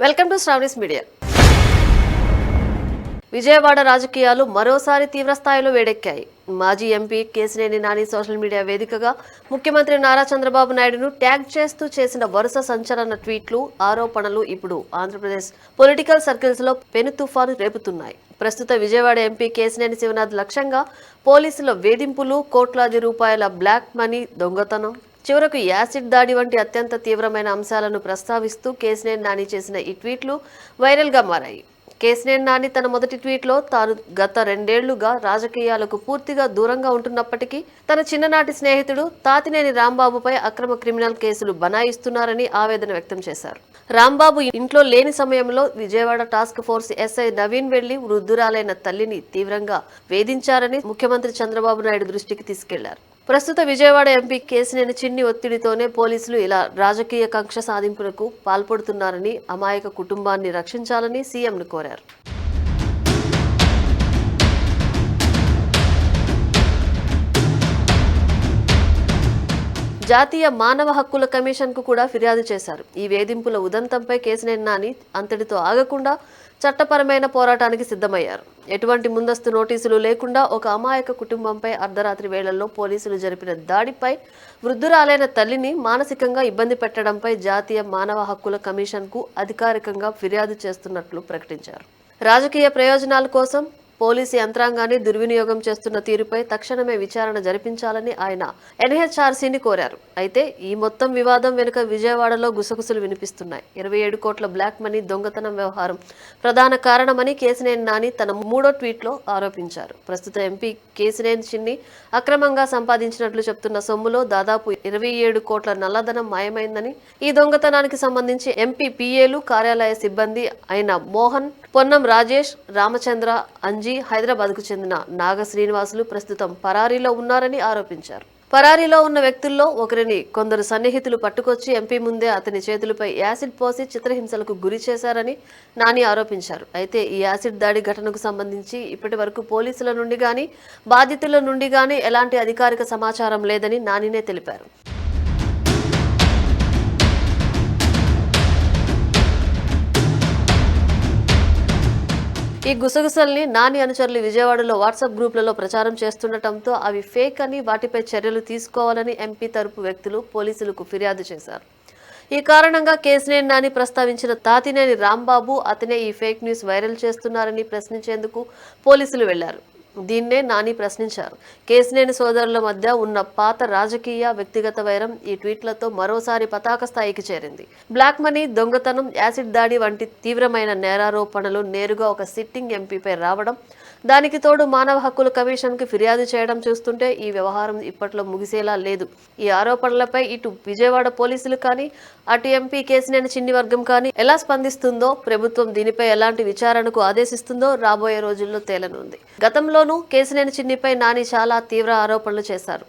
Welcome to Sravani's media. Vijayawada రాజకీయాలు మరోసారి తీవ్రస్థాయిలో వేడెక్కాయి. మాజీ MP Kesineni Nani social media వేదికగా ముఖ్యమంత్రి నారా చంద్రబాబు నాయుడును ట్యాగ్ చేస్తూ చేసిన వరుస సంచలన ట్వీట్లు, ఆరోపణలు ఇప్పుడు ఆంధ్రప్రదేశ్ పొలిటికల్ సర్కిల్స్ లో పెను తుఫాను రేపుతున్నాయి. ప్రస్తుత విజయవాడ ఎంపీ కేశినేని శివనాథ్ లక్ష్యంగా పోలీసుల వేధింపులు, కోట్లాది రూపాయల బ్లాక్ మనీ దొంగతనం, చివరకు యాసిడ్ దాడి వంటి అత్యంత తీవ్రమైన అంశాలను ప్రస్తావిస్తూ కేశినేని నాని చేసిన ఈ ట్వీట్లు వైరల్ గా మారాయి. కేశినేని నాని తన మొదటి ట్వీట్లో తాను గత 2 ఏళ్లుగా రాజకీయాలకు పూర్తిగా దూరంగా ఉంటున్నప్పటికీ తన చిన్ననాటి స్నేహితుడు తాతినేని రాంబాబుపై అక్రమ క్రిమినల్ కేసులు బనాయిస్తున్నారని ఆవేదన వ్యక్తం చేశారు. రాంబాబు ఇంట్లో లేని సమయంలో Vijayawada task force SI Naveen వెళ్లి వృద్ధురాలైన తల్లిని తీవ్రంగా వేధించారని ముఖ్యమంత్రి చంద్రబాబు నాయుడు దృష్టికి తీసుకెళ్లారు. ప్రస్తుత విజయవాడ ఎంపీ కేశినేని చిన్ని ఒత్తిడితోనే పోలీసులు ఇలా రాజకీయ కక్ష సాధింపులకు పాల్పడుతున్నారని, అమాయక కుటుంబాన్ని రక్షించాలని సీఎంను కోరారు. జాతీయ మానవ హక్కుల కమిషన్ కు కూడా ఫిర్యాదు చేశారు. ఈ వేధింపుల ఉదంతంపై కేశినేని నాని అంతటితో ఆగకుండా చట్టపరమైన పోరాటానికి సిద్ధమయ్యారు. ఎటువంటి ముందస్తు నోటీసులు లేకుండా ఒక అమాయక కుటుంబంపై అర్ధరాత్రి వేళల్లో పోలీసులు జరిపిన దాడిపై వృద్ధురాలైన తల్లిని మానసికంగా ఇబ్బంది పెట్టడంపై జాతీయ మానవ హక్కుల కమిషన్ కు అధికారికంగా ఫిర్యాదు చేస్తున్నట్లు ప్రకటించారు. రాజకీయ ప్రయోజనాల కోసం పోలీసు యంత్రాంగాన్ని దుర్వినియోగం చేస్తున్న తీరుపై తక్షణమే విచారణ జరిపించాలని ఆయన ఎన్హెచ్ఆర్సీని కోరారు. అయితే ఈ మొత్తం వివాదం వెనుక విజయవాడలో గుసగుసలు వినిపిస్తున్నాయి. 27 కోట్ల బ్లాక్ మనీ దొంగతనం వ్యవహారం ప్రధాన కారణమని కేశినేని నాని తన 3వ ట్వీట్లో ఆరోపించారు. ప్రస్తుత ఎంపీ కేశినేని చిన్ని అక్రమంగా సంపాదించినట్లు చెప్తున్న సొమ్ములో దాదాపు 27 కోట్ల నల్లధనం మాయమైందని, ఈ దొంగతనానికి సంబంధించి ఎంపీ పిఏలు, కార్యాలయ సిబ్బంది అయిన మోహన్, పొన్నం రాజేష్, రామచంద్ర, అంజీ, హైదరాబాద్కు చెందిన నాగ శ్రీనివాసులు ప్రస్తుతం పరారీలో ఉన్నారని ఆరోపించారు. పరారీలో ఉన్న వ్యక్తుల్లో ఒకరిని కొందరు సన్నిహితులు పట్టుకొచ్చి ఎంపీ ముందే అతని చేతులపై యాసిడ్ పోసి చిత్రహింసలకు గురి చేశారని నాని ఆరోపించారు. అయితే ఈ యాసిడ్ దాడి ఘటనకు సంబంధించి ఇప్పటి వరకు పోలీసుల నుండి గానీ, బాధితుల నుండి గానీ ఎలాంటి అధికారిక సమాచారం లేదని నానినే తెలిపారు. ఈ గుసగుసల్ని నాని అనుచరులు విజయవాడలో వాట్సాప్ గ్రూపులలో ప్రచారం చేస్తుండటంతో అవి ఫేక్ అని, వాటిపై చర్యలు తీసుకోవాలని ఎంపీ తరపు వ్యక్తులు పోలీసులకు ఫిర్యాదు చేశారు. ఈ కారణంగా కేశినేని నాని ప్రస్తావించిన తాతినేని రాంబాబు, అతనే ఈ ఫేక్ న్యూస్ వైరల్ చేస్తున్నారని ప్రశ్నించేందుకు పోలీసులు వెళ్లారు. దీన్నే నాని ప్రశ్నించారు. కేశినేని సోదరుల మధ్య ఉన్న పాత రాజకీయ, వ్యక్తిగత వైరం ఈ ట్వీట్లతో మరోసారి పతాక స్థాయికి చేరింది. బ్లాక్ మనీ, దొంగతనం, యాసిడ్ దాడి వంటి తీవ్రమైన నేరారోపణలు నేరుగా ఒక సిట్టింగ్ ఎంపీపై రావడం, దానికి తోడు మానవ హక్కుల కమిషన్ కి ఫిర్యాదు చేయడం చూస్తుంటే ఈ వ్యవహారం ఇప్పట్లో ముగిసేలా లేదు. ఈ ఆరోపణలపై ఇటు విజయవాడ పోలీసులు కానీ, అటు ఎంపీ కేశినేని చిన్ని వర్గం కానీ ఎలా స్పందిస్తుందో, ప్రభుత్వం దీనిపై ఎలాంటి విచారణకు ఆదేశిస్తుందో రాబోయే రోజుల్లో తేలనుంది. గతంలోనూ కేశినేని చిన్నిపై నాని చాలా తీవ్ర ఆరోపణలు చేశారు.